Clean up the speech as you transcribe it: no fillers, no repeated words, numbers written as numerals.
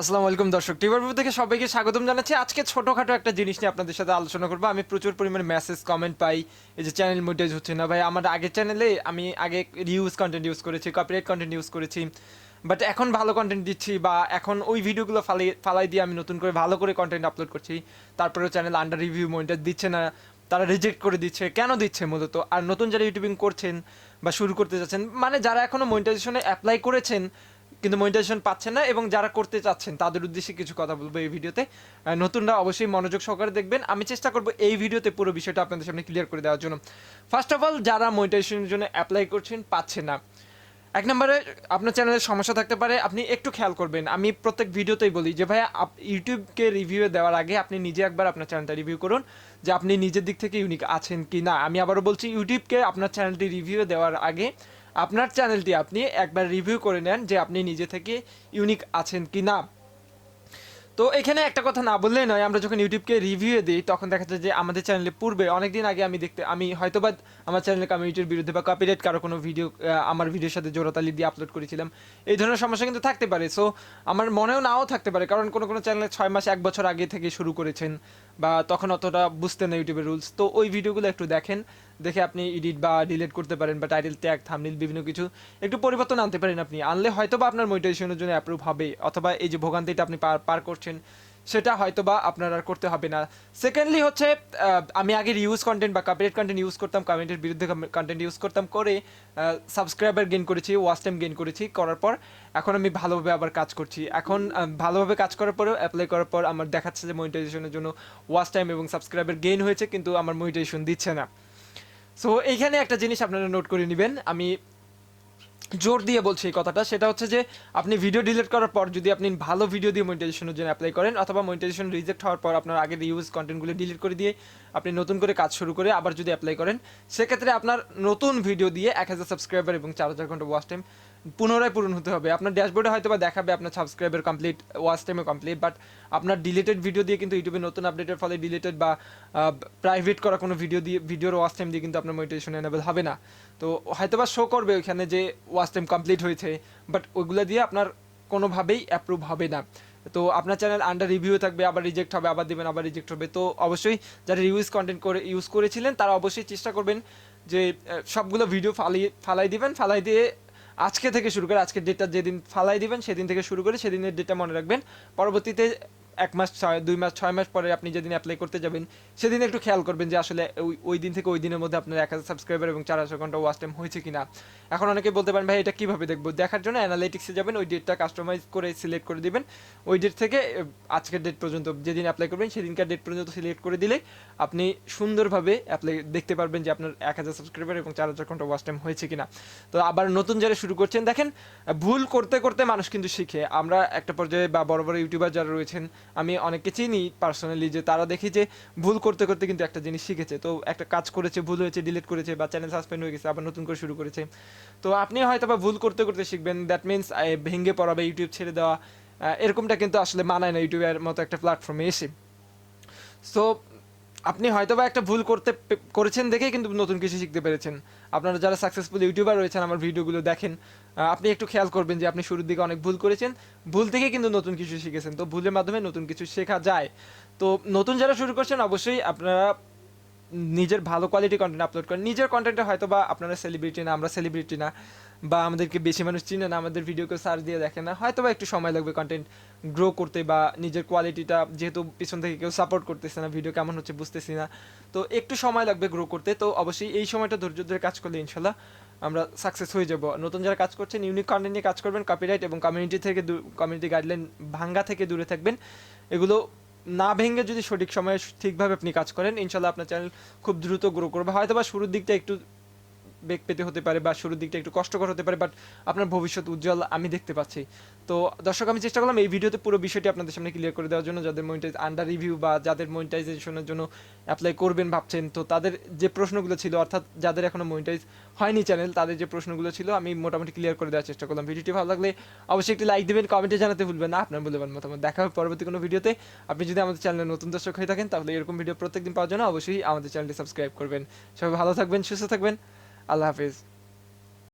আসসালামু আলাইকুম দর্শক, টিভারভিউ থেকে সবাইকে স্বাগতম জানাচ্ছি। আজকে ছোটখাটো একটা জিনিস নিয়ে আপনাদের সাথে আলোচনা করবো। আমি প্রচুর পরিমাণে মেসেজ কমেন্ট পাই, এই যে চ্যানেল মনিটাইজ হচ্ছে না। ভাই, আমার আগের চ্যানেলে আমি আগে রিউজ কন্টেন্ট ইউজ করেছি, কপিরাইট কন্টেন্ট ইউজ করেছি, বাট এখন ভালো কন্টেন্ট দিচ্ছি, বা এখন ওই ভিডিওগুলো ফালাই দিয়ে আমি নতুন করে ভালো করে কন্টেন্ট আপলোড করছি, তারপরেও চ্যানেল আন্ডার রিভিউ মনিটাইজ দিচ্ছে না, তারা রিজেক্ট করে দিচ্ছে। কেন দিচ্ছে মূলত? আর নতুন যারা ইউটিউবিং করছেন বা শুরু করতে যাচ্ছেন, মানে যারা এখনও মনিটাইজেশনে অ্যাপ্লাই করেছেন কিন্তু মনিটাইজেশন পাচ্ছেন না, এবং যারা করতে চাচ্ছেন তাদের উদ্দেশ্যে কিছু কথা বলবো এই ভিডিওতে। নতুনরা অবশ্যই মনোযোগ সহকারে দেখবেন। আমি চেষ্টা করবো এই ভিডিওতে পুরো বিষয়টা আপনাদের সামনে ক্লিয়ার করে দেওয়ার জন্য। ফার্স্ট অফ অল, যারা মনিটাইজেশনের জন্য অ্যাপ্লাই করছেন পাচ্ছেন না, এক নম্বরে আপনার চ্যানেলের সমস্যা থাকতে পারে। আপনি একটু খেয়াল করবেন, আমি প্রত্যেক ভিডিওতেই বলি যে ভাইয়া, ইউটিউবকে রিভিউ দেওয়ার আগে আপনি নিজে একবার আপনার চ্যানেলটা রিভিউ করুন যে আপনি নিজের দিক থেকে ইউনিক আছেন কি না। আমি আবারও বলছি, ইউটিউবকে আপনার চ্যানেলটি রিভিউ দেওয়ার আগে আপনার চ্যানেলটি আপনি একবার রিভিউ করে নেন যে আপনি নিজে থেকে ইউনিক আছেন কি না। তো এখানে একটা কথা না বললেই নয়, আমরা যখন ইউটিউবকে রিভিউ দিই তখন দেখা যায় যে আমাদের চ্যানেলে পূর্বে অনেকদিন আগে আমি হয়তোবা আমার চ্যানেলে কমিউনিটির বিরুদ্ধে বা কপিরাইট কারো কোনো ভিডিও আমার ভিডিওর সাথে জোড়াতালি দিয়ে আপলোড করেছিলাম। এই ধরনের সমস্যা কিন্তু থাকতে পারে। সো আমার মনেও নাও থাকতে পারে, কারণ কোনো কোনো চ্যানেলে 6 মাস 1 বছর আগে থেকে শুরু করেছেন, বা তখন অতটা বুঝতেন না ইউটিউবের রুলস। তো ওই ভিডিওগুলো একটু দেখেন, দেখে আপনি এডিট বা ডিলিট করতে পারেন, বা টাইটেল ট্যাগ থাম্বনেল বিভিন্ন কিছু একটু পরিবর্তন আনতে পারেন। আপনি আনলে হয়তো বা আপনার মনিটাইজেশনের জন্য অ্যাপ্রুভ হবে, অথবা এই যে ভোগান্তিটা আপনি পার করছেন সেটা হয়তো বা আপনার আর করতে হবে না। সেকেন্ডলি হচ্ছে, আমি আগে রিউজ কন্টেন্ট বা কপিরাইট কন্টেন্ট ইউজ করতাম, কমেন্টের বিরুদ্ধে কন্টেন্ট ইউজ করতাম, করে সাবস্ক্রাইবার গেইন করেছি, ওয়াচ টাইম গেইন করেছি, করার পর এখন আমি ভালোভাবে আবার কাজ করছি। এখন ভালোভাবে কাজ করার পরেও অ্যাপ্লাই করার পর আমার দেখাচ্ছে যে মনিটাইজেশনের জন্য ওয়াচ টাইম এবং সাবস্ক্রাইবার গেইন হয়েছে, কিন্তু আমার মনিটাইজেশন দিচ্ছে না। সো এইখানে একটা জিনিস আপনারা নোট করে নেবেন, আমি জোর দিয়ে বলছি এই কথাটা, সেটা হচ্ছে যে আপনি ভিডিও ডিলিট করার পর যদি আপনি ভালো ভিডিও দিয়ে মনিটাইজেশনের জন্য অ্যাপ্লাই করেন, অথবা মনিটাইজেশন রিজেক্ট হওয়ার পর আপনার আগের ইউজ কন্টেন্টগুলো ডিলিট করে দিয়ে আপনি নতুন করে কাজ শুরু করে আবার যদি অ্যাপ্লাই করেন, সেক্ষেত্রে আপনার নতুন ভিডিও দিয়ে 1000 সাবস্ক্রাইবার এবং 4000 ঘন্টা ওয়াচ টাইম পুনরায় পূরণ হতে হবে। আপনার ড্যাশবোর্ডে হয়তো বা দেখাবে আপনার সাবস্ক্রাইবার কমপ্লিট, ওয়াচ টাইমও কমপ্লিট, বাট আপনার ডিলিটেড ভিডিও দিয়ে কিন্তু ইউটিউবে নতুন আপডেটের ফলে ডিলিটেড বা প্রাইভেট করা কোনো ভিডিওর ওয়াচ টাইম দিয়ে কিন্তু আপনার মনিটাইজেশন এনেবল হবে না। তো হয়তো বা শো করবে ওইখানে যে ওয়াচ টাইম কমপ্লিট হয়েছে, বাট ওইগুলো দিয়ে আপনার কোনোভাবেই অ্যাপ্রুভ হবে না। তো আপনার চ্যানেল আন্ডার রিভিউ থাকবে, আবার রিজেক্ট হবে, আবার দেবেন, আবার রিজেক্ট হবে। তো অবশ্যই যারা রিভিউজ কন্টেন্ট করে ইউজ করেছিলেন তারা অবশ্যই চেষ্টা করবেন যে সবগুলো ভিডিও ফালাই দিবেন, ফালাই দিয়ে আজকে থেকে শুরু করে, আজকের ডেটটা যেদিন ফালাই দিবেন সেদিন থেকে শুরু করে সেদিনের ডেটটা মনে রাখবেন। পরবর্তীতে 1 মাস 2 মাস 6 মাস পরে আপনি যেদিন অ্যাপ্লাই করতে যাবেন সেদিন একটু খেয়াল করবেন যে আসলে ওই দিন থেকে ওই দিনের মধ্যে আপনার 1000 সাবস্ক্রাইবার এবং 4000 ঘন্টা ওয়াচ টাইম হয়েছে কিনা। এখন অনেকে বলতে পারেন, ভাই এটা কীভাবে দেখবো? দেখার জন্য অ্যানালিটিক্সে যাবেন, ওই ডেটটা কাস্টমাইজ করে সিলেক্ট করে দিবেন, ওই ডেট থেকে আজকের ডেট পর্যন্ত যেদিন অ্যাপ্লাই করবেন সেদিনকার ডেট পর্যন্ত সিলেক্ট করে দিলে আপনি সুন্দরভাবে অ্যাপ্লাই দেখতে পারবেন যে আপনার 1000 সাবস্ক্রাইবার এবং 4000 ঘন্টা ওয়াচ টাইম হয়েছে কিনা। তো আবার নতুন যারা শুরু করছেন, দেখেন ভুল করতে করতে মানুষ কিন্তু শিখে। আমরা একটা পর্যায়ে বা বড় বড় ইউটিউবার যারা রয়েছেন, আমি অনেককে চিনি পার্সোনালি, যে তারা দেখি যে ভুল করতে করতে কিন্তু একটা জিনিস শিখেছে। তো একটা কাজ করেছে, ভুল হয়েছে, ডিলিট করেছে, বা চ্যানেল সাসপেন্ড হয়ে গেছে, আবার নতুন করে শুরু করেছে। তো আপনি হয়তো বা ভুল করতে করতে শিখবেন, দ্যাট মিনস ভেঙে পড়া বা ইউটিউব ছেড়ে দেওয়া, এরকমটা কিন্তু আসলে মানায় না ইউটিউবের মতো একটা প্ল্যাটফর্মে এসে। সো আপনি হয়তো বা একটা ভুল করেছেন দেখেই কিন্তু নতুন কিছু শিখতে পেরেছেন। আপনারা যারা সাকসেসফুল ইউটিউবার রয়েছেন, আমার ভিডিওগুলো দেখেন, আপনি একটু খেয়াল করবেন যে আপনি শুরুর দিকে অনেক ভুল করেছেন, ভুল থেকে কিন্তু নতুন কিছু শিখেছেন। তো ভুলের মাধ্যমে নতুন কিছু শেখা যায়। তো নতুন যারা শুরু করছেন অবশ্যই আপনারা নিজের ভালো কোয়ালিটি কন্টেন্ট আপলোড করেন। নিজের কন্টেন্টে হয়তো বা আপনারা সেলিব্রিটি না, আমরা সেলিব্রিটি না, বা আমাদেরকে বেশি মানুষ চিনে না, আমাদের ভিডিওকে সার্চ দিয়ে দেখে না, হয়তো বা একটু সময় লাগবে কন্টেন্ট গ্রো করতে, বা নিজের কোয়ালিটিটা যেহেতু পিছন থেকে কেউ সাপোর্ট করতেছে না, ভিডিও কেমন হচ্ছে বুঝতেছি না, তো একটু সময় লাগবে গ্রো করতে। তো অবশ্যই এই সময়টা ধৈর্য ধরে কাজ করলে ইনশাল্লাহ আমরা সাকসেস হয়ে যাব। নতুন যারা কাজ করছেন ইউনিক কন্টেন্ট নিয়ে কাজ করবেন, কপিরাইট এবং কমিউনিটি গাইডলাইন ভাঙ্গা থেকে দূরে থাকবেন। এগুলো না ভেঙে যদি সঠিক সময়ে ঠিকভাবে আপনি কাজ করেন, ইনশাল্লাহ আপনার চ্যানেল খুব দ্রুত গ্রো করবে। হয়তো বা শুরুর দিকটা একটু বেগ পেতে হতে পারে, বা শুরুর দিকটা একটু কষ্টকর হতে পারে, বাট আপনার ভবিষ্যৎ উজ্জ্বল আমি দেখতে পাচ্ছি। তো দর্শক, আমি চেষ্টা করলাম এই ভিডিওতে পুরো বিষয়টি আপনাদের সামনে ক্লিয়ার করে দেওয়ার জন্য। যাদের মনিটাইজ আন্ডার রিভিউ বা যাদের মনিটাইজেশনের জন্য অ্যাপ্লাই করবেন ভাবছেন, তো তাদের যে প্রশ্নগুলো ছিল, অর্থাৎ যাদের এখনও মনিটাইজ হয়নি চ্যানেল, তাদের যে প্রশ্নগুলো ছিল আমি মোটামুটি ক্লিয়ার করে দেওয়ার চেষ্টা করলাম। ভিডিওটি ভালো লাগলে অবশ্যই একটি লাইক দেবেন, কমেন্টে জানাতে ভুলবেন না আপনার মূল্যবান মতামত। দেখা হবে পরবর্তী কোনো ভিডিওতে। আপনি যদি আমাদের চ্যানেলের নতুন দর্শক হয়ে থাকেন, তাহলে এরকম ভিডিও প্রত্যেকদিন পাওয়ার জন্য অবশ্যই আমাদের চ্যানেলটি সাবস্ক্রাইব করবেন। সবাই ভালো থাকবেন, সুস্থ থাকবেন, আল্লাহ হাফিজ।